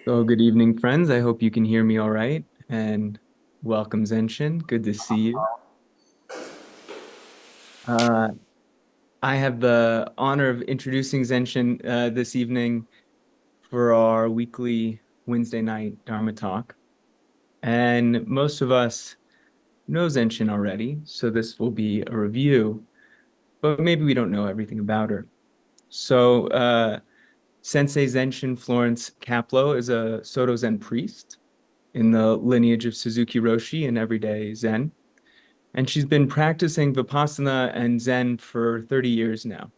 So, good evening, friends. I hope you can hear me all right. And welcome, Zenshin. Good to see you. Uh, I have the honor of introducing Zenshin this evening for our weekly Wednesday night Dharma Talk. And most of us know Zenshin already, so this will be a review, but maybe we don't know everything about her. So, Sensei Zenshin Florence Caplow is a Soto Zen priest in the lineage of Suzuki Roshi and everyday Zen. And she's been practicing Vipassana and Zen for 30 years now.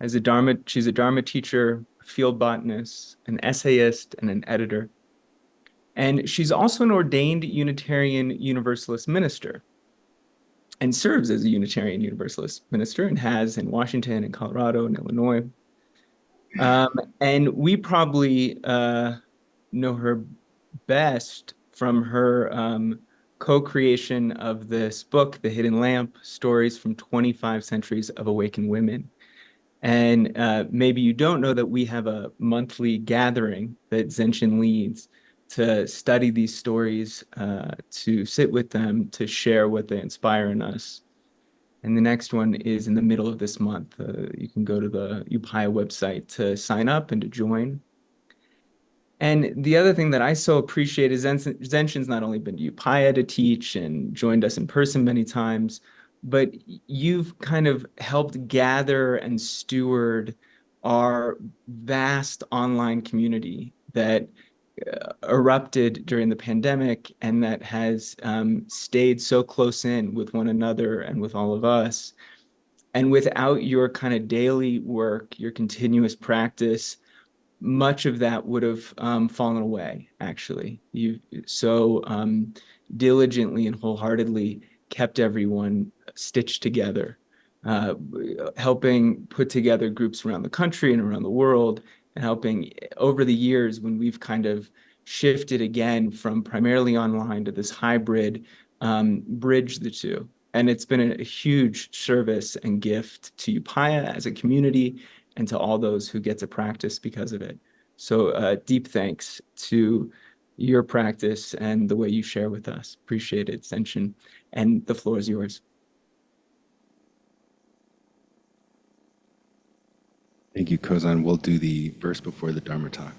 She's a Dharma teacher, a field botanist, an essayist, and an editor. And she's also an ordained Unitarian Universalist minister and serves as a Unitarian Universalist minister and has in Washington and Colorado and Illinois. And we probably know her best from her co-creation of this book, The Hidden Lamp, Stories from 25 Centuries of Awakened Women. And maybe you don't know that we have a monthly gathering that Zenshin leads to study these stories, to sit with them, to share what they inspire in us. And the next one is in the middle of this month. You can go to the Upaya website to sign up and to join. And the other thing that I so appreciate is Zenshin's not only been to Upaya to teach and joined us in person many times, but you've kind of helped gather and steward our vast online community that erupted during the pandemic and that has stayed so close in with one another and with all of us. And without your kind of daily work, your continuous practice, much of that would have fallen away, actually. You so diligently and wholeheartedly kept everyone stitched together, uh, helping put together groups around the country and around the world, and helping over the years when we've kind of shifted again from primarily online to this hybrid, bridge the two. And it's been a huge service and gift to Upaya as a community and to all those who get to practice because of it. So deep thanks to your practice and the way you share with us. Appreciate it, Senshin. And the floor is yours. Thank you, Kaison. We'll do the verse before the Dharma talk.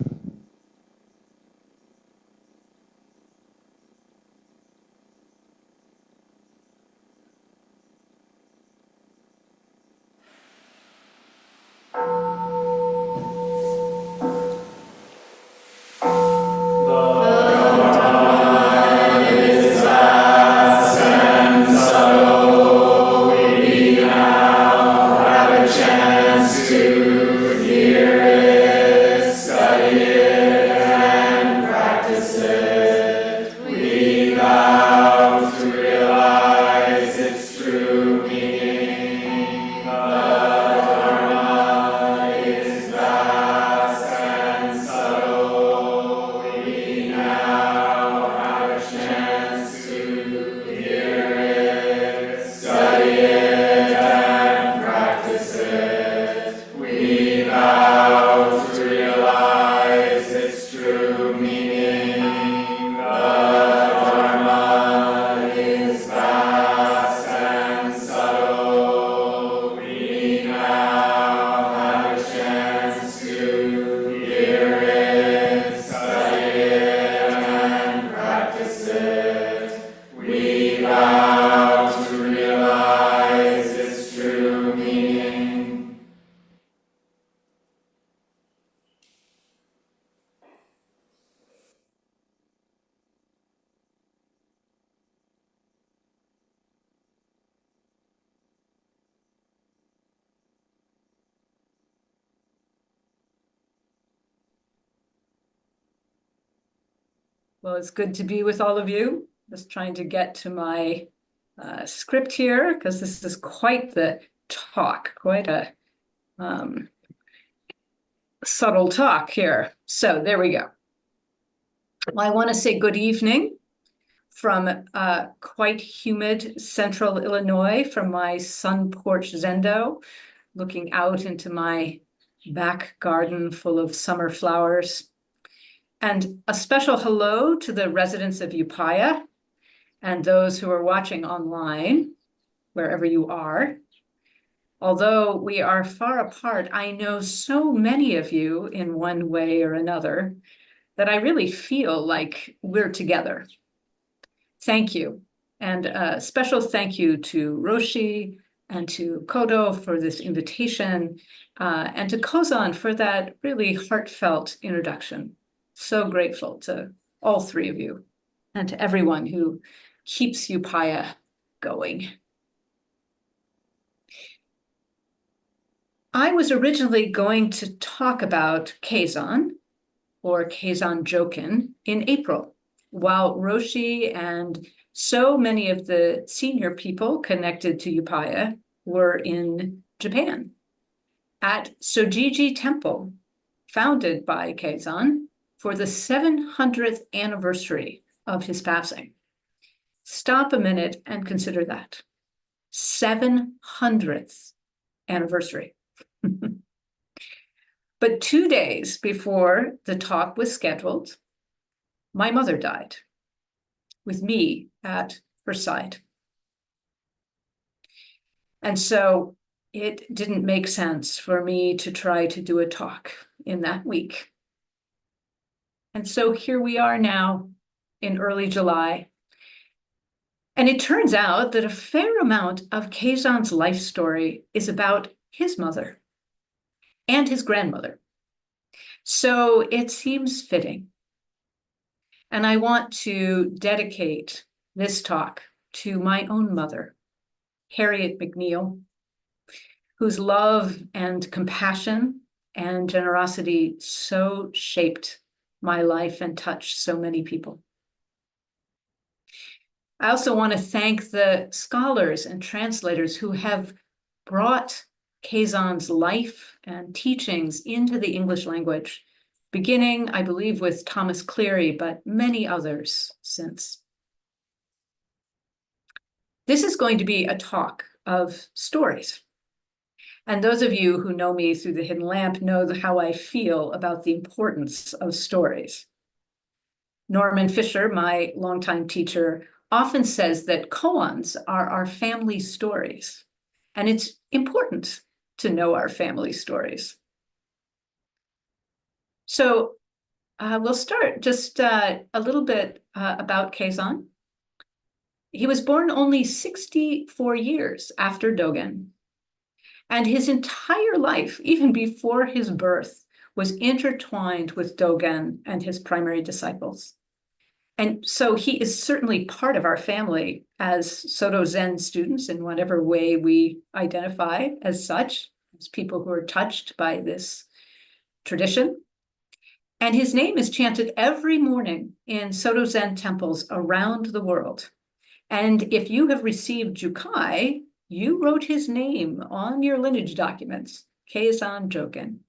Well, it's good to be with all of you. Just trying to get to my script here because this is quite the talk, quite a subtle talk here. So there we go. Well, I want to say good evening from quite humid central Illinois from my sun porch Zendo, looking out into my back garden full of summer flowers. And a special hello to the residents of Upaya and those who are watching online, wherever you are. Although we are far apart, I know so many of you in one way or another that I really feel like we're together. Thank you. And a special thank you to Roshi and to Kodo for this invitation, and to Kaison for that really heartfelt introduction. So grateful to all three of you and to everyone who keeps Upaya going. I was originally going to talk about Keizan, or Kaison Jokin, in April, while Roshi and so many of the senior people connected to Upaya were in Japan at Sojiji Temple, founded by Keizan for the 700th anniversary of his passing. Stop a minute and consider that. 700th anniversary. But 2 days before the talk was scheduled, my mother died, with me at her side. And so it didn't make sense for me to try to do a talk in that week. And so here we are now in early July. And it turns out that a fair amount of Keizan's life story is about his mother and his grandmother. So it seems fitting. And I want to dedicate this talk to my own mother, Harriet McNeil, whose love and compassion and generosity so shaped my life and touched so many people. I also want to thank the scholars and translators who have brought Keizan's life and teachings into the English language, beginning, I believe, with Thomas Cleary, but many others since. This is going to be a talk of stories. And those of you who know me through the Hidden Lamp know how I feel about the importance of stories. Norman Fisher, my longtime teacher, often says that koans are our family stories. And it's important to know our family stories. So we'll start just a little bit about Kaison. He was born only 64 years after Dogen. And his entire life, even before his birth, was intertwined with Dogen and his primary disciples. And so he is certainly part of our family as Soto Zen students in whatever way we identify as such, as people who are touched by this tradition. And his name is chanted every morning in Soto Zen temples around the world. And if you have received Jukai, you wrote his name on your lineage documents, Keizan Jokin.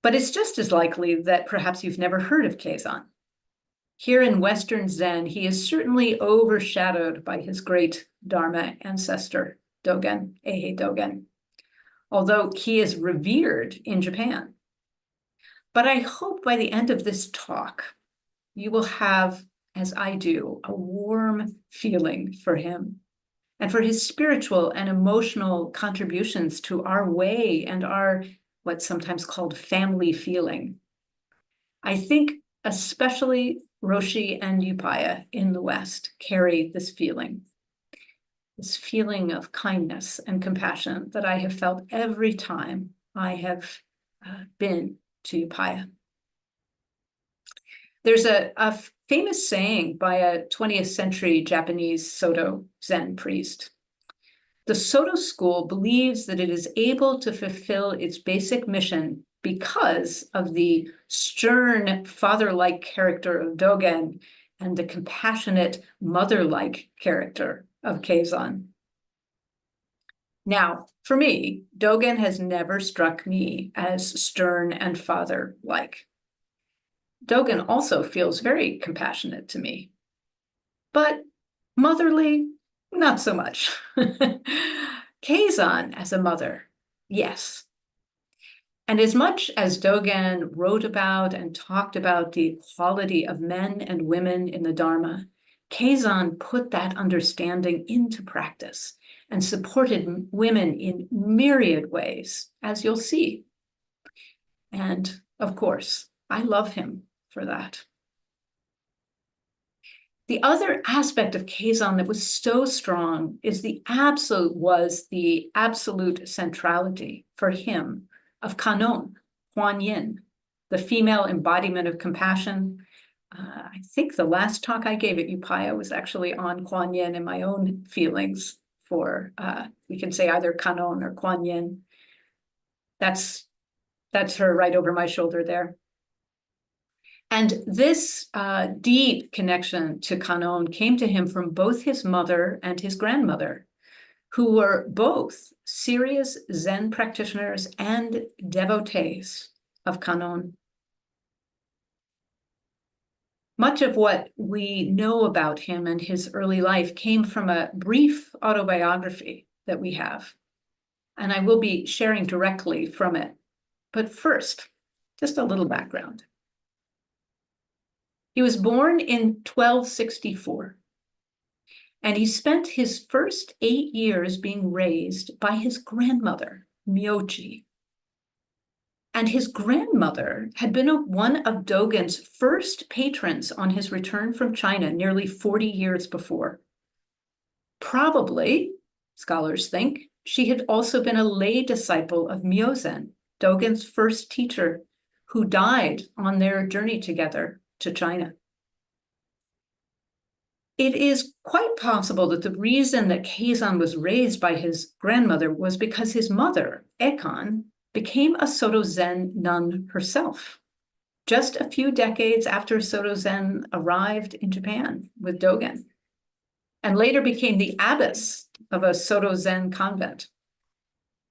But it's just as likely that perhaps you've never heard of Keizan. Here in Western Zen, he is certainly overshadowed by his great Dharma ancestor, Dogen, Eihei Dogen, although he is revered in Japan. But I hope by the end of this talk, you will have, as I do, a warm feeling for him and for his spiritual and emotional contributions to our way and our what's sometimes called family feeling. I think especially Roshi and Upaya in the West carry this feeling of kindness and compassion that I have felt every time I have been to Upaya. There's a famous saying by a 20th century Japanese Soto Zen priest. The Soto school believes that it is able to fulfill its basic mission because of the stern father-like character of Dogen and the compassionate mother-like character of Keizan. Now, for me, Dogen has never struck me as stern and father-like. Dogen also feels very compassionate to me, but motherly, not so much. Keizan as a mother, yes. And as much as Dogen wrote about and talked about the equality of men and women in the Dharma, Keizan put that understanding into practice and supported women in myriad ways, as you'll see. And of course, I love him for that. The other aspect of Kaison that was so strong is the absolute centrality for him of Kanon, Kuan Yin, the female embodiment of compassion. I think the last talk I gave at Upaya was actually on Kuan Yin and my own feelings for, we can say either Kanon or Kuan Yin. That's her right over my shoulder there. And this deep connection to Kanon came to him from both his mother and his grandmother, who were both serious Zen practitioners and devotees of Kanon. Much of what we know about him and his early life came from a brief autobiography that we have, and I will be sharing directly from it. But first, just a little background. He was born in 1264, and he spent his first 8 years being raised by his grandmother, Myoji. And his grandmother had been one of Dogen's first patrons on his return from China nearly 40 years before. Probably, scholars think, she had also been a lay disciple of Myozen, Dogen's first teacher, who died on their journey together to China. It is quite possible that the reason that Keizan was raised by his grandmother was because his mother, Ekan, became a Soto Zen nun herself, just a few decades after Soto Zen arrived in Japan with Dogen, and later became the abbess of a Soto Zen convent,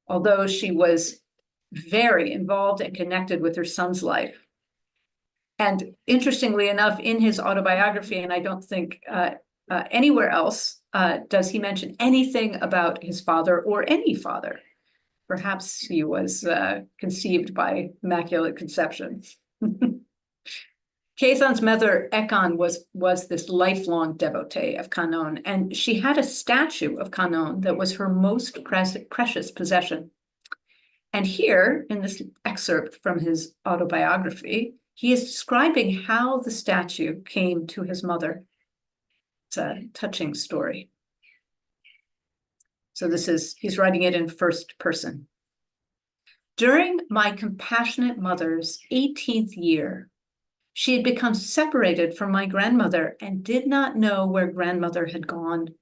although she was very involved and connected with her son's life. And interestingly enough, in his autobiography, and I don't think anywhere else does he mention anything about his father or any father. Perhaps he was conceived by immaculate conception. Keizan's mother, Ekan, was this lifelong devotee of Kanon, and she had a statue of Kanon that was her most precious possession. And here, in this excerpt from his autobiography, he is describing how the statue came to his mother. It's a touching story. So he's writing it in first person. During my compassionate mother's 18th year, she had become separated from my grandmother and did not know where grandmother had gone.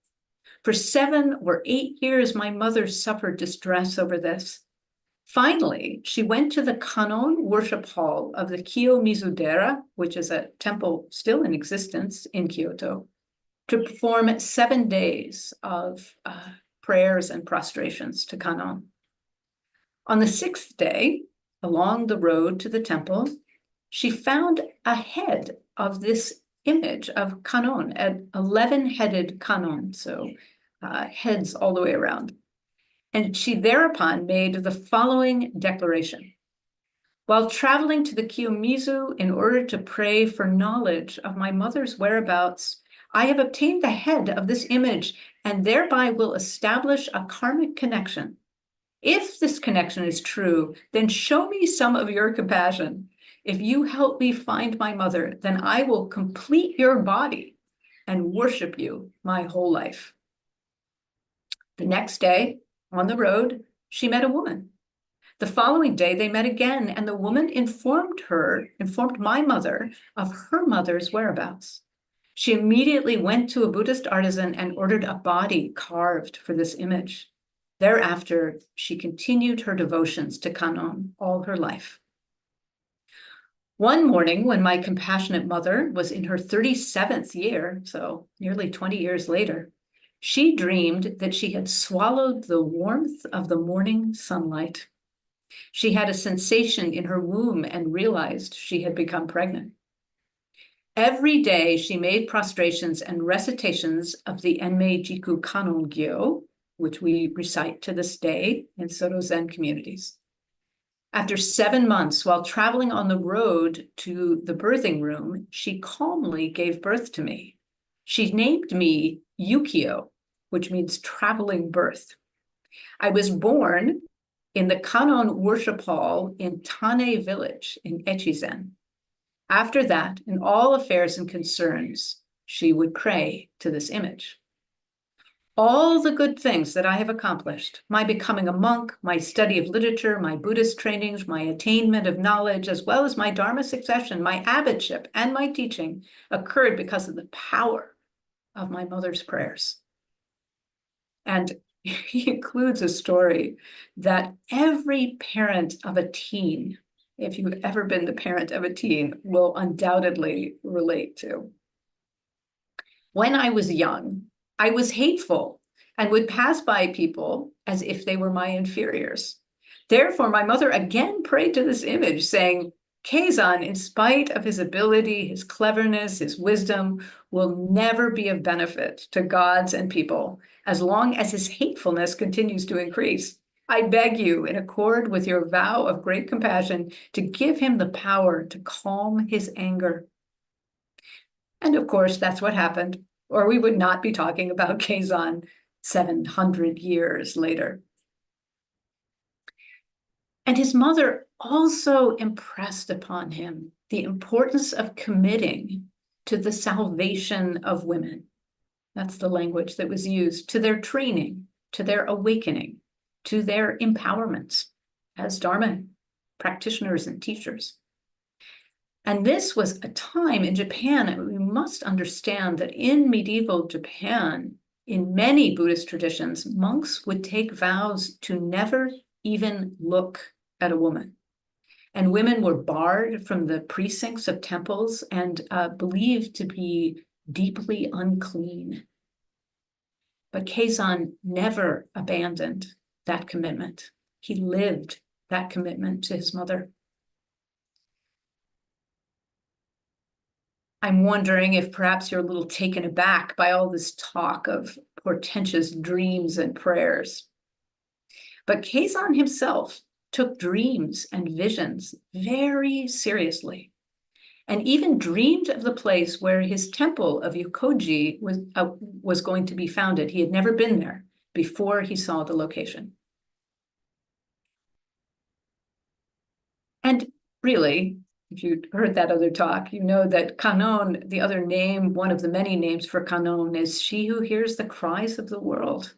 For 7 or 8 years, my mother suffered distress over this. Finally, she went to the Kanon worship hall of the Kiyomizu-dera, which is a temple still in existence in Kyoto, to perform 7 days of prayers and prostrations to Kanon. On the 6th day, along the road to the temple, she found a head of this image of Kanon, an 11-headed Kanon, so heads all the way around. And she thereupon made the following declaration. While traveling to the Kiyomizu in order to pray for knowledge of my mother's whereabouts, I have obtained the head of this image and thereby will establish a karmic connection. If this connection is true, then show me some of your compassion. If you help me find my mother, then I will complete your body and worship you my whole life. The next day, on the road, she met a woman. The following day, they met again, and the woman informed my mother of her mother's whereabouts. She immediately went to a Buddhist artisan and ordered a body carved for this image. Thereafter, she continued her devotions to Kanon all her life. One morning, when my compassionate mother was in her 37th year, so nearly 20 years later, she dreamed that she had swallowed the warmth of the morning sunlight. She had a sensation in her womb and realized she had become pregnant. Every day, she made prostrations and recitations of the Enmei Jiku Kanon Gyo, which we recite to this day in Soto Zen communities. After 7 months, while traveling on the road to the birthing room, she calmly gave birth to me. She named me Yukio, which means traveling birth. I was born in the Kanon worship hall in Tane village in Echizen. After that, in all affairs and concerns, she would pray to this image. All the good things that I have accomplished, my becoming a monk, my study of literature, my Buddhist trainings, my attainment of knowledge, as well as my Dharma succession, my abbotship, and my teaching, occurred because of the power of my mother's prayers. And he includes a story that every parent of a teen, if you've ever been the parent of a teen, will undoubtedly relate to. When I was young, I was hateful and would pass by people as if they were my inferiors. Therefore, my mother again prayed to this image, saying, Keizan, in spite of his ability, his cleverness, his wisdom, will never be of benefit to gods and people as long as his hatefulness continues to increase. I beg you, in accord with your vow of great compassion, to give him the power to calm his anger. And of course, that's what happened, or we would not be talking about Keizan 700 years later. And his mother also impressed upon him the importance of committing to the salvation of women. That's the language that was used, to their training, to their awakening, to their empowerment as Dharma practitioners and teachers. And this was a time in Japan, and we must understand that in medieval Japan, in many Buddhist traditions, monks would take vows to never even look at a woman. And women were barred from the precincts of temples and believed to be deeply unclean. But Keizan never abandoned that commitment. He lived that commitment to his mother. I'm wondering if perhaps you're a little taken aback by all this talk of portentous dreams and prayers. But Keizan himself took dreams and visions very seriously, and even dreamed of the place where his temple of Yokoji was going to be founded. He had never been there before he saw the location. And really, if you heard that other talk, you know that Kanon, the other name, one of the many names for Kanon, is she who hears the cries of the world.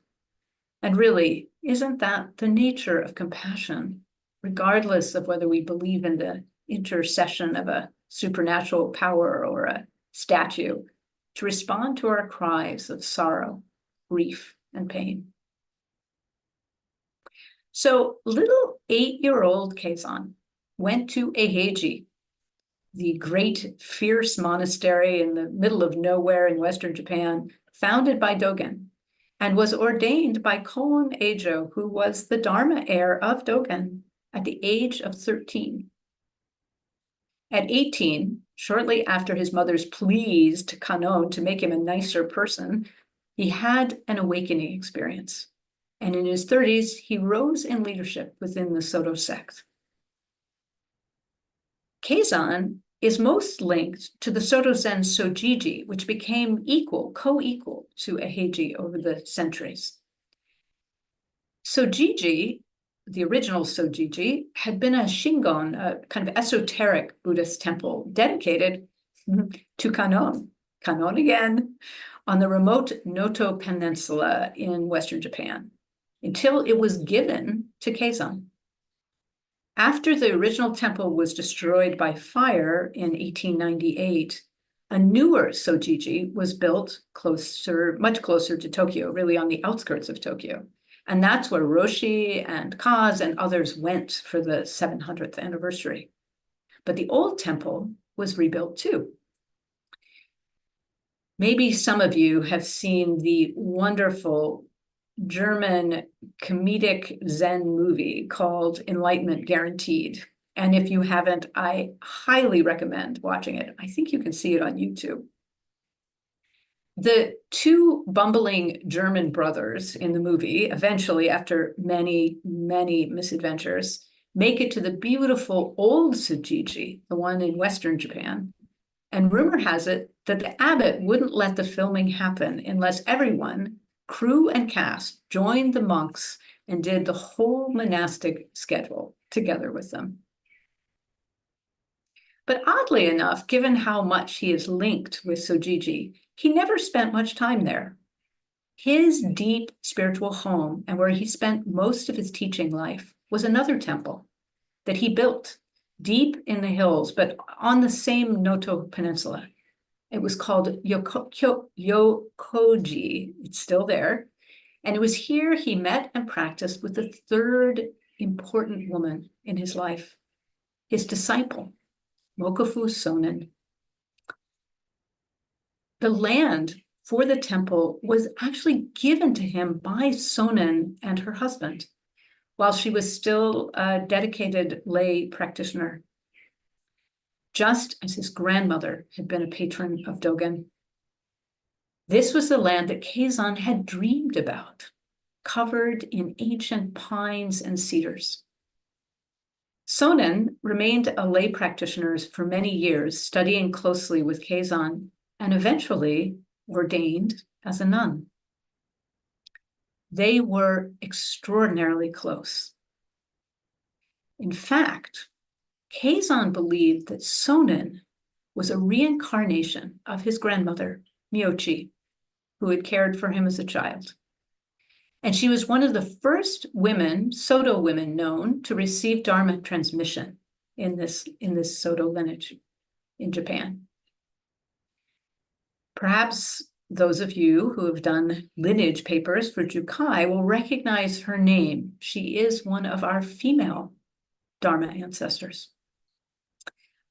And really, isn't that the nature of compassion, regardless of whether we believe in the intercession of a supernatural power or a statue, to respond to our cries of sorrow, grief, and pain? So little 8-year-old Keizan went to Eiheiji, the great fierce monastery in the middle of nowhere in Western Japan, founded by Dogen, and was ordained by Koan Eijo, who was the Dharma heir of Dogen, at the age of 13. At 18, shortly after his mother's pleas to Kanon to make him a nicer person, he had an awakening experience. And in his 30s, he rose in leadership within the Soto sect. Keizan is most linked to the Soto Zen Sojiji, which became co-equal to Eiheiji over the centuries. Sojiji, the original Sojiji, had been a shingon, a kind of esoteric Buddhist temple dedicated to Kanon again, on the remote Noto Peninsula in Western Japan, until it was given to Keizan. After the original temple was destroyed by fire in 1898, a newer Sojiji was built much closer to Tokyo, really on the outskirts of Tokyo. And that's where Roshi and Kaz and others went for the 700th anniversary. But the old temple was rebuilt too. Maybe some of you have seen the wonderful German comedic Zen movie called Enlightenment Guaranteed. And if you haven't, I highly recommend watching it. I think you can see it on YouTube. The two bumbling German brothers in the movie, eventually, after many, many misadventures, make it to the beautiful old Sojiji, the one in Western Japan. And rumor has it that the abbot wouldn't let the filming happen unless everyone, crew and cast, joined the monks and did the whole monastic schedule together with them. But oddly enough, given how much he is linked with Sojiji, he never spent much time there. His deep spiritual home, and where he spent most of his teaching life, was another temple that he built deep in the hills, but on the same Noto Peninsula. It was called Yokoji. It's still there. And it was here he met and practiced with the third important woman in his life, his disciple, Mokofu Sonen. The land for the temple was actually given to him by Sonen and her husband, while she was still a dedicated lay practitioner, just as his grandmother had been a patron of Dogen. This was the land that Keizan had dreamed about, covered in ancient pines and cedars. Sonen remained a lay practitioner for many years, studying closely with Keizan, and eventually ordained as a nun. They were extraordinarily close. In fact, Keizan believed that Sonen was a reincarnation of his grandmother, Myochi, who had cared for him as a child. And she was one of the first women, Soto women, known to receive Dharma transmission in this Soto lineage in Japan. Perhaps those of you who have done lineage papers for Jukai will recognize her name. She is one of our female Dharma ancestors.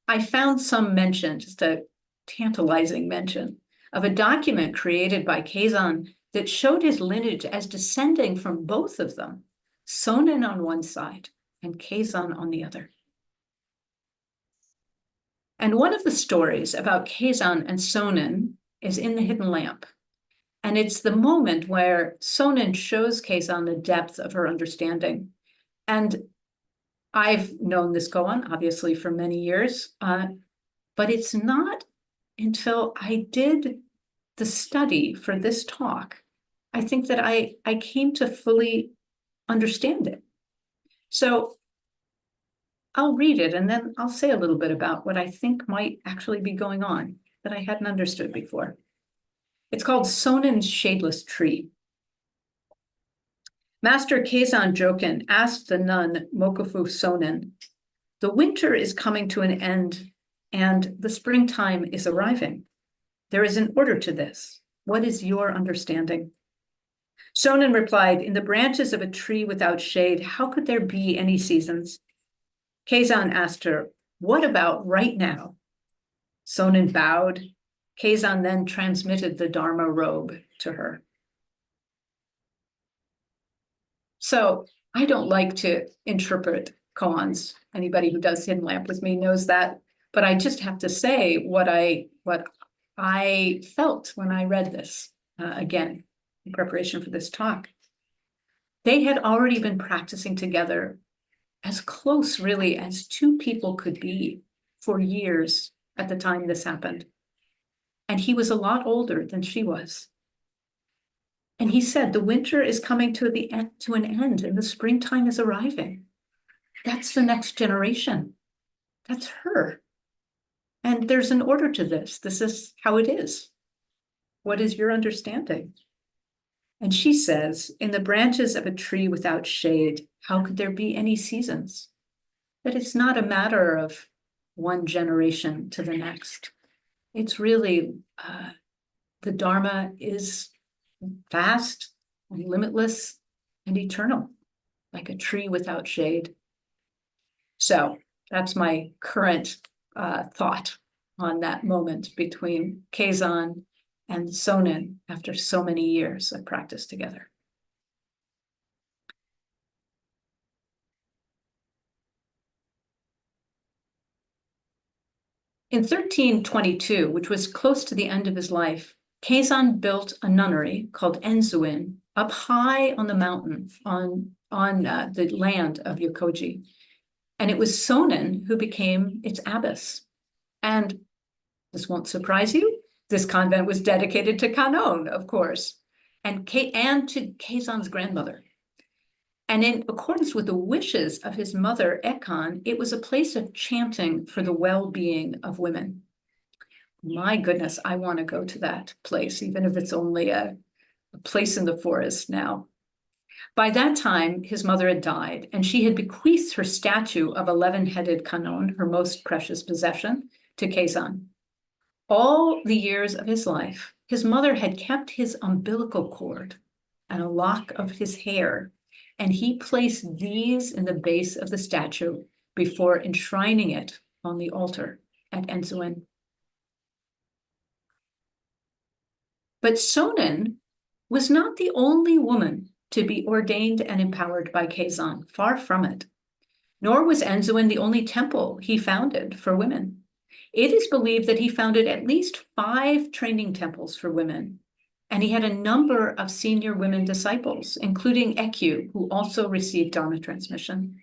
I found some mention, just a tantalizing mention, of a document created by Keizan that showed his lineage as descending from both of them, Sonen on one side and Keizan on the other. And one of the stories about Keizan and Sonen is in the Hidden Lamp. And it's the moment where Sonen shows Keizan the depth of her understanding. And I've known this koan, obviously, for many years, but it's not until I did the study for this talk, I think that I came to fully understand it. So I'll read it, and then I'll say a little bit about what I think might actually be going on that I hadn't understood before. It's called Sonen's Shadeless Tree. Master Keizan Jokin asked the nun Mokofu Sonen, "The winter is coming to an end and the springtime is arriving. There is an order to this. What is your understanding?" Sonen replied, "In the branches of a tree without shade, how could there be any seasons?" Keizan asked her, "What about right now?" Sonen bowed. Keizan then transmitted the Dharma robe to her. So I don't like to interpret koans. Anybody who does Hidden Lamp with me knows that. But I just have to say what I felt when I read this again in preparation for this talk. They had already been practicing together as close, really, as two people could be for years at the time this happened. And he was a lot older than she was. And he said, the winter is coming to an end and the springtime is arriving. That's the next generation. That's her. And there's an order to this. This is how it is. What is your understanding? And she says, in the branches of a tree without shade, how could there be any seasons? That it's not a matter of one generation to the next. It's really, the Dharma is vast and limitless and eternal, like a tree without shade. So that's my current thought on that moment between Keizan and Sonen after so many years of practice together. In 1322, which was close to the end of his life, Keizan built a nunnery called Enzuin up high on the mountain on the land of Yokoji. And it was Sonen who became its abbess. And this won't surprise you, this convent was dedicated to Kanon, of course, and to Keizan's grandmother. And in accordance with the wishes of his mother, Ekon, it was a place of chanting for the well-being of women. My goodness, I want to go to that place, even if it's only a place in the forest now. By that time, his mother had died, and she had bequeathed her statue of 11-headed Kanon, her most precious possession, to Keizan. All the years of his life, his mother had kept his umbilical cord and a lock of his hair, and he placed these in the base of the statue before enshrining it on the altar at Ensuin. But Sonen was not the only woman to be ordained and empowered by Keizan, far from it. Nor was Ensuin the only temple he founded for women. It is believed that he founded at least 5 training temples for women, and he had a number of senior women disciples, including Ekyu, who also received Dharma transmission.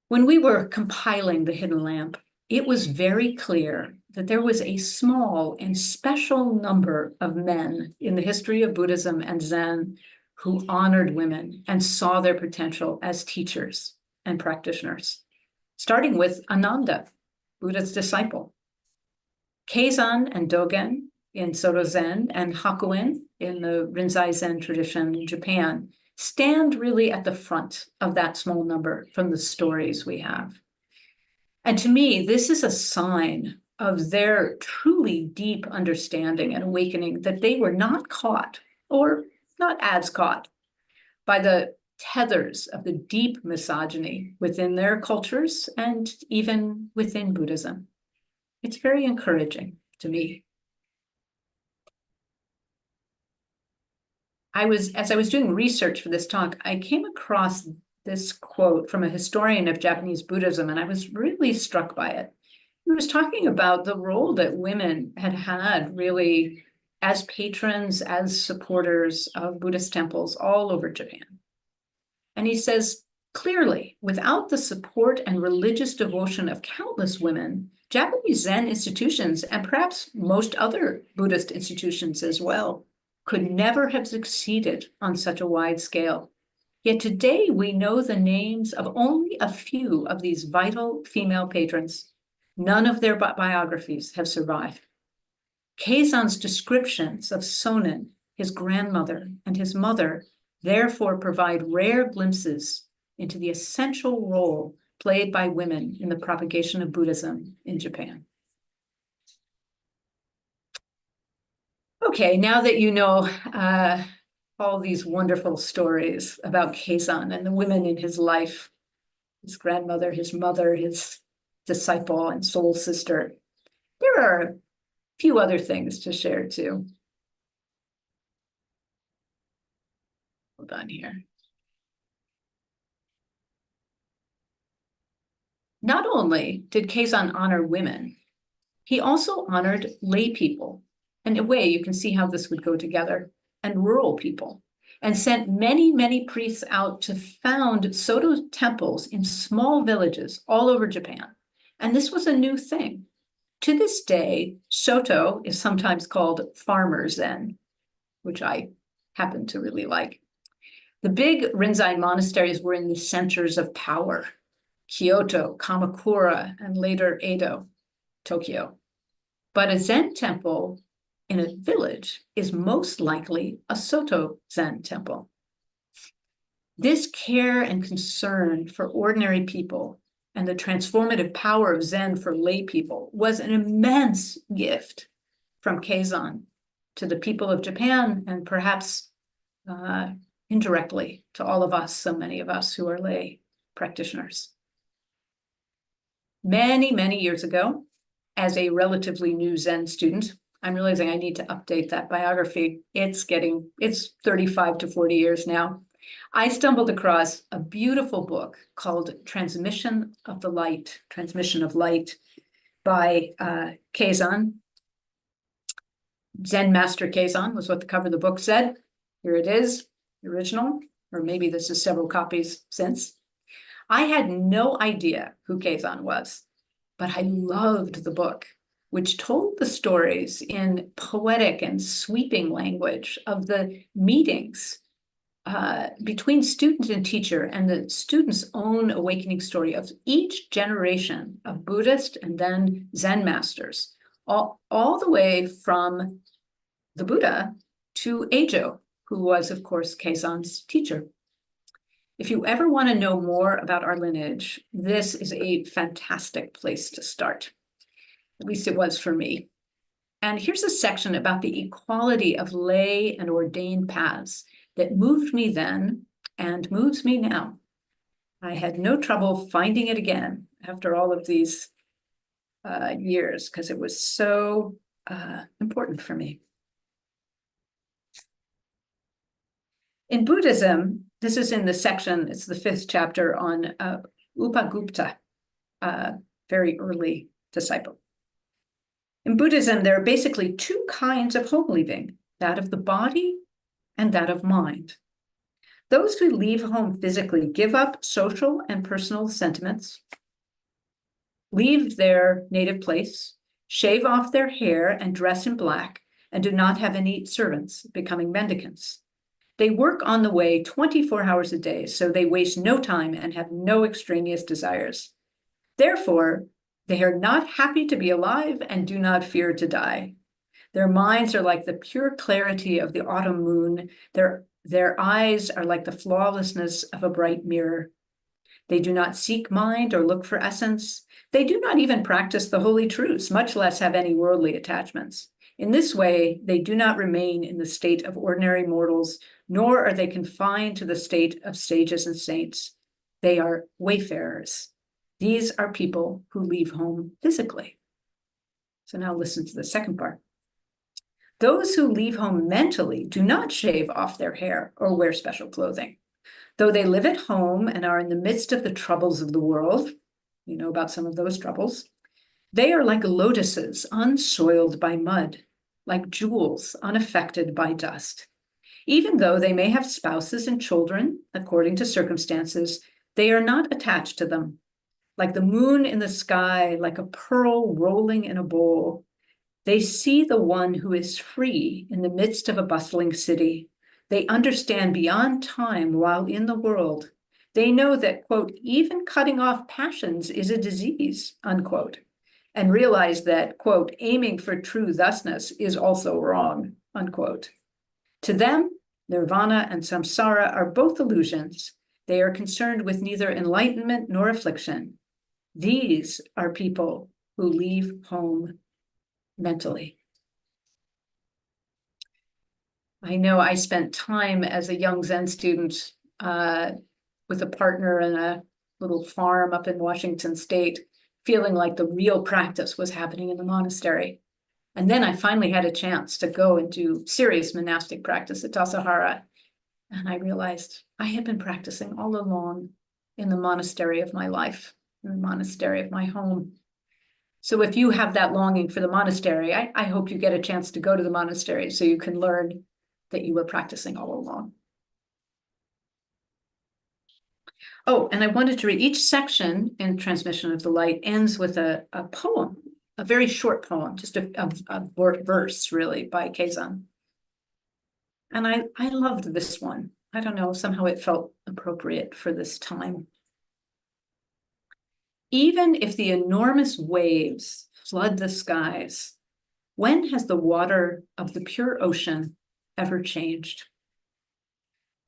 When we were compiling the Hidden Lamp, it was very clear that there was a small and special number of men in the history of Buddhism and Zen who honored women and saw their potential as teachers and practitioners, starting with Ananda, Buddha's disciple. Keizan and Dogen in Soto Zen and Hakuin in the Rinzai Zen tradition in Japan stand really at the front of that small number from the stories we have. And to me, this is a sign of their truly deep understanding and awakening that they were not caught, or not as caught, by the tethers of the deep misogyny within their cultures and even within Buddhism. It's very encouraging to me. As I was doing research for this talk, I came across this quote from a historian of Japanese Buddhism, and I was really struck by it. He was talking about the role that women had had really as patrons, as supporters of Buddhist temples all over Japan. And he says, clearly, without the support and religious devotion of countless women, Japanese Zen institutions, and perhaps most other Buddhist institutions as well, could never have succeeded on such a wide scale. Yet today we know the names of only a few of these vital female patrons. None of their biographies have survived. Keizan's descriptions of Sonen, his grandmother, and his mother therefore provide rare glimpses into the essential role played by women in the propagation of Buddhism in Japan. Okay, now that you know all these wonderful stories about Keizan and the women in his life, his grandmother, his mother, his disciple and soul sister, there are a few other things to share too. Hold on here. Not only did Keizan honor women, he also honored lay people. In a way, you can see how this would go together, and rural people, and sent many, many priests out to found Soto temples in small villages all over Japan. And this was a new thing. To this day, Soto is sometimes called farmer Zen, which I happen to really like. The big Rinzai monasteries were in the centers of power: Kyoto, Kamakura, and later Edo, Tokyo. But a Zen temple in a village is most likely a Soto Zen temple. This care and concern for ordinary people and the transformative power of Zen for lay people was an immense gift from Keizan to the people of Japan, and perhaps indirectly to all of us, so many of us who are lay practitioners. Many, many years ago, as a relatively new Zen student, I'm realizing I need to update that biography. It's 35 to 40 years now. I stumbled across a beautiful book called Transmission of Light by Kaison. Zen Master Kaison was what the cover of the book said. Here it is, the original. or maybe this is several copies since. I had no idea who Keizan was, but I loved the book, which told the stories in poetic and sweeping language of the meetings between student and teacher, and the student's own awakening story of each generation of Buddhist and then Zen masters, all the way from the Buddha to Eijo, who was, of course, Keizan's teacher. If you ever want to know more about our lineage, this is a fantastic place to start. At least it was for me. And here's a section about the equality of lay and ordained paths that moved me then and moves me now. I had no trouble finding it again after all of these years, because it was so important for me. In Buddhism, this is in the section, it's the 5th chapter on Upagupta, very early disciple. In Buddhism, there are basically 2 kinds of home leaving, that of the body and that of mind. Those who leave home physically give up social and personal sentiments, leave their native place, shave off their hair and dress in black, and do not have any servants, becoming mendicants. They work on the way 24 hours a day, so they waste no time and have no extraneous desires. Therefore, they are not happy to be alive and do not fear to die. Their minds are like the pure clarity of the autumn moon. Their eyes are like the flawlessness of a bright mirror. They do not seek mind or look for essence. They do not even practice the holy truths, much less have any worldly attachments. In this way, they do not remain in the state of ordinary mortals, nor are they confined to the state of sages and saints. They are wayfarers. These are people who leave home physically. So now listen to the second part. Those who leave home mentally do not shave off their hair or wear special clothing. Though they live at home and are in the midst of the troubles of the world, you know about some of those troubles, they are like lotuses unsoiled by mud, like jewels unaffected by dust. Even though they may have spouses and children, according to circumstances, they are not attached to them. Like the moon in the sky, like a pearl rolling in a bowl, they see the one who is free in the midst of a bustling city. They understand beyond time while in the world. They know that, quote, even cutting off passions is a disease, unquote, and realize that, quote, aiming for true thusness is also wrong, unquote. To them, nirvana and samsara are both illusions. They are concerned with neither enlightenment nor affliction. These are people who leave home mentally. I know I spent time as a young Zen student with a partner in a little farm up in Washington State, feeling like the real practice was happening in the monastery. And then I finally had a chance to go and do serious monastic practice at Tassajara. And I realized I had been practicing all along in the monastery of my life, in the monastery of my home. So if you have that longing for the monastery, I hope you get a chance to go to the monastery so you can learn that you were practicing all along. Oh, and I wanted to read each section in Transmission of the Light ends with a poem, a very short poem, just a verse really by Keizan. And I loved this one. I don't know, somehow it felt appropriate for this time. Even if the enormous waves flood the skies, when has the water of the pure ocean ever changed?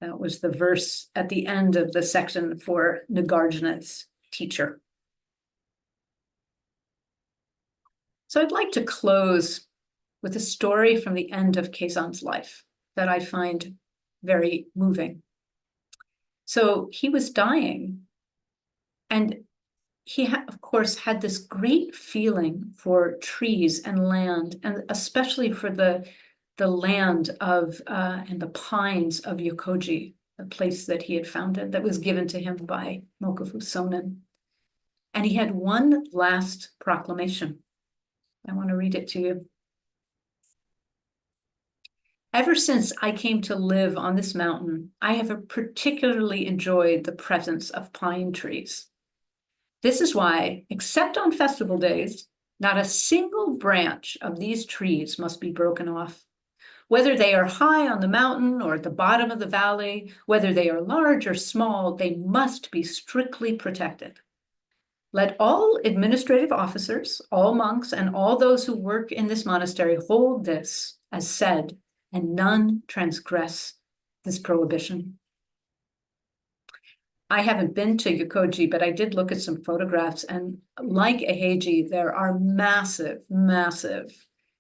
That was the verse at the end of the section for Nagarjuna's teacher. So I'd like to close with a story from the end of Keizan's life that I find very moving. So he was dying, and he, of course, had this great feeling for trees and land, and especially for the land of and the pines of Yokoji, the place that he had founded that was given to him by Mokufu Sonen. And he had one last proclamation. I want to read it to you. Ever since I came to live on this mountain, I have particularly enjoyed the presence of pine trees. This is why, except on festival days, not a single branch of these trees must be broken off. Whether they are high on the mountain or at the bottom of the valley, whether they are large or small, they must be strictly protected. Let all administrative officers, all monks, and all those who work in this monastery hold this as said, and none transgress this prohibition. I haven't been to Yukoji, but I did look at some photographs, and like Eheji, there are massive, massive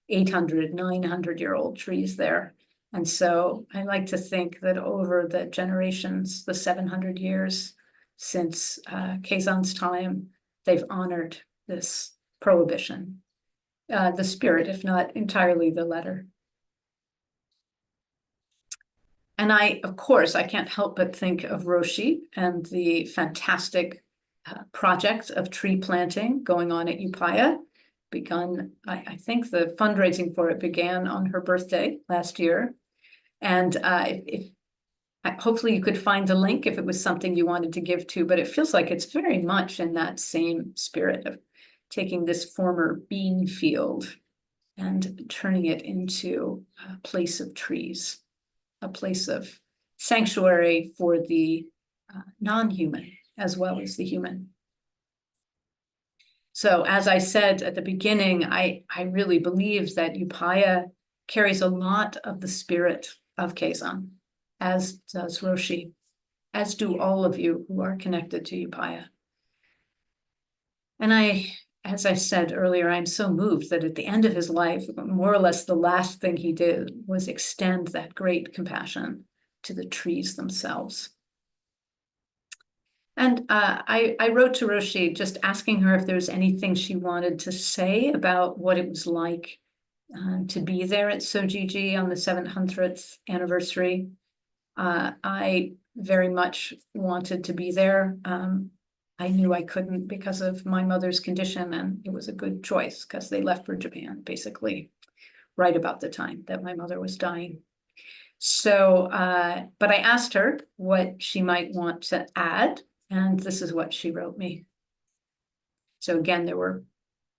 800, 900-year-old trees there. And so I like to think that over the generations, the 700 years since Keizan's time, they've honored this prohibition, the spirit, if not entirely the letter. And of course, I can't help but think of Roshi and the fantastic project of tree planting going on at Upaya. Begun, I think the fundraising for it began on her birthday last year. And hopefully you could find the link if it was something you wanted to give to, but it feels like it's very much in that same spirit of taking this former bean field and turning it into a place of trees, a place of sanctuary for the non-human as well as the human. So as I said at the beginning, I really believe that Upaya carries a lot of the spirit of Keizan, as does Roshi, as do all of you who are connected to Upaya. And as I said earlier, I'm so moved that at the end of his life, more or less the last thing he did was extend that great compassion to the trees themselves. And I wrote to Roshi just asking her if there's anything she wanted to say about what it was like to be there at Sojiji on the 700th anniversary. I very much wanted to be there. I knew I couldn't because of my mother's condition, and it was a good choice because they left for Japan basically right about the time that my mother was dying. So, but I asked her what she might want to add, and this is what she wrote me. So again, there were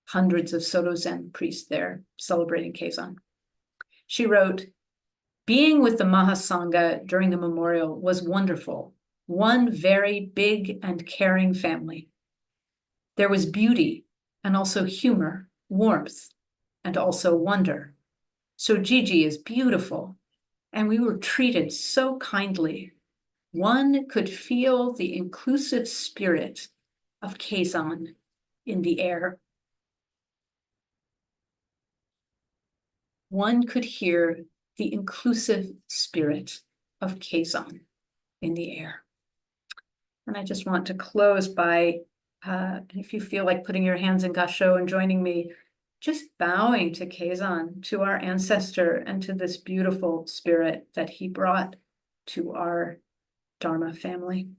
hundreds of Soto Zen priests there celebrating Keizan. She wrote, "Being with the Mahasangha during the memorial was wonderful. One very big and caring family. There was beauty and also humor, warmth, and also wonder. Sojiji is beautiful, and we were treated so kindly. One could feel the inclusive spirit of Kaison in the air. One could hear the inclusive spirit of Kaison in the air." And I just want to close by, if you feel like putting your hands in Gasho and joining me, just bowing to Keizan, to our ancestor, and to this beautiful spirit that he brought to our Dharma family.